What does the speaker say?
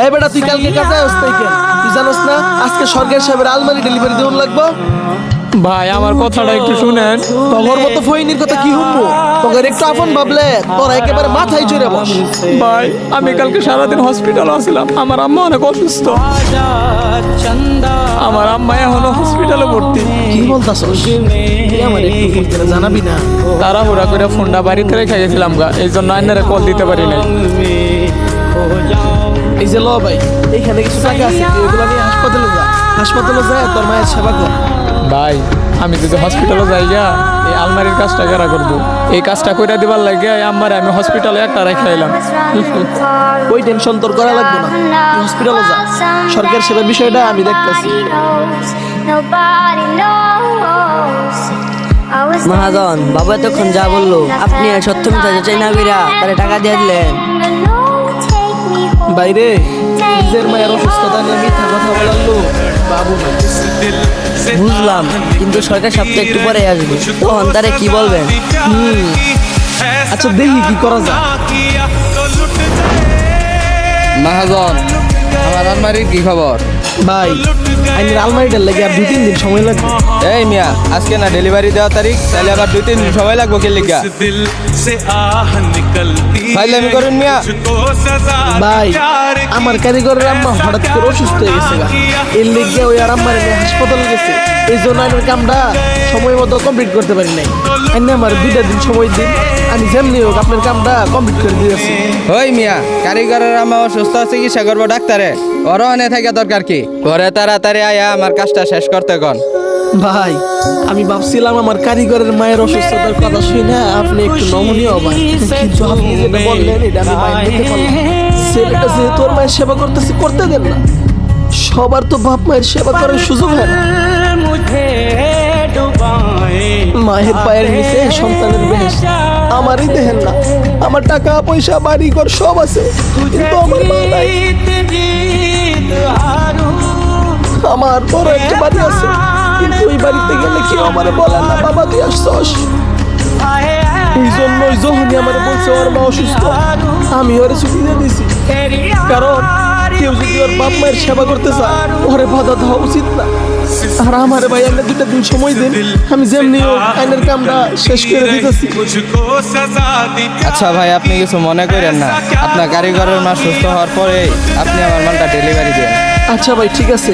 এই বেটা তুই কালকে কাজে আসতে কেন? তুই জানোস না আজকে সরকারি সাহেবের আলমারি ডেলিভারি দেওয়ার লাগবো। ভাই আমার কথাটা একটু শুনেন। তোর মতো ফইনির কথা কি শুনবো? তোকে একটু আপন ভাবলে তোরা একেবারে মাথায় চড়ে বস। ভাই আমি কালকে সারাদিন হসপিটালে আসছিলাম, আমার আম্মা অনেক অসুস্থ। আমার আম্মা এখনো হসপিটালে ভর্তি। কি বলতাছস? তুই আমার একটু ফোন করে জানাবি না? তাড়াহুড়া করে ফোনটা বাড়িতে রেখে গেছিলাম গা, এই জন্য আইনারে কল দিতে পারি নাই। এই যে ল ভাই, এইখানে কিছু টাকা আছে, তুই এগুলো নিয়ে হাসপাতালে যা। হাসপাতালে যায় তোর মায়ের সেবা কর। ভাই আমি যদি হসপিটালে যাই গা, এই আলমারির কাজটা কারা করবো? এই কাজটা কইরা দিবার লাগে আমার আমি হসপিটালে একটা রেখে এলাম। ওই টেনশন তোর করা লাগবে না, তুই হসপিটালে যা। সরকার সেবার বিষয়টা আমি দেখতেছি। মহাজন বাবা এতক্ষণ যা বললো আপনি সত্য মিথ্যা যাচাই না কইরা তারে টাকা দিয়ে দিলেন। বাইরে নিজের মায়ের অসুস্থতা নিয়ে মিথ্যা কথা বলালো বাবু না। বুঝলাম, কিন্তু সরকার সপ্তাহে একটু পরে আসবে, তখন তারে কি বলবেন? আচ্ছা দেখি কি করা যায়। মহাজন আমার আলমারির কি খবর? ভাই আইনের আলমারিটার লাগে আর 2-3 দিন সময় লাগবে। এই মিয়া, আজকে না ডেলিভারি দেওয়া তারিখ, তাহলে আবার 2-3 দিন সময় লাগবে কে লিগা? ফাইলামি করেন মিয়া। ভাই আমার কারিগরের আম্মা হঠাৎ করে অসুস্থ হয়ে গেছে গা। এর লেগে ওই আর আম্মার নিয়ে হাসপাতালে গেছে, এই জন্য আইনের কামটা সময় মতো কমপ্লিট করতে পারি নাই। আইনে আমার 2টা দিন সময় দিন, আমি যেমনি হোক আপনার কামটা কমপ্লিট করে দিয়েছি। ওই মিয়া, কারিগরের আমার সুস্থ চিকিৎসা করবো ডাক্তারে, ওর অনে থাকা দরকার কি? ঘরে তাড়াতাড়ি আয়া আমার কাজটা শেষ করতে কন। ভাই আমি ভাবছিলাম আমার কারিগরের মায়ের অসুস্থতার কথা শুনে আপনি একটু নমনীয় হবেন, কিন্তু আপনি যেটা বললেন এটা আমি মাইন্ড নিতে পারলাম না। ছেলেটা যে তোর মায়ের সেবা করতেছে করতে দেন না, সবার তো বাপ মায়ের সেবা করার সুযোগ হয় না। মায়ের পায়ের নিচে সন্তানের বেশ, আমারই দেখেন না, আমার টাকা পয়সা বাড়ি ঘর সব আছে, কিন্তু আমার মা নাই। আমার বড় একটা বাড়ি আছে, কিন্তু ওই বাড়িতে গেলে কেউ আমার বলে না বাবা তুই আসছস। এই জন্যই যখনই আমার বলছে ওর মা অসুস্থ, আমি ওরে ছুটি দিয়ে দিছি, কারণ কেউ যদি ওর বাপ মায়ের সেবা করতে চায় ওরে বাধা দেওয়া উচিত না। আর আমার ভাই আইনের 2টা দিন সময় দিন, আমি যেমনি হোক আইনের কামটা শেষ করে দিতেছি। আচ্ছা ভাই, আপনি কিছু মনে করেন না, আপনার কারিগরের মা সুস্থ হওয়ার পরে আপনি আমার মালটা ডেলিভারি দেন। আচ্ছা ভাই ঠিক আছে।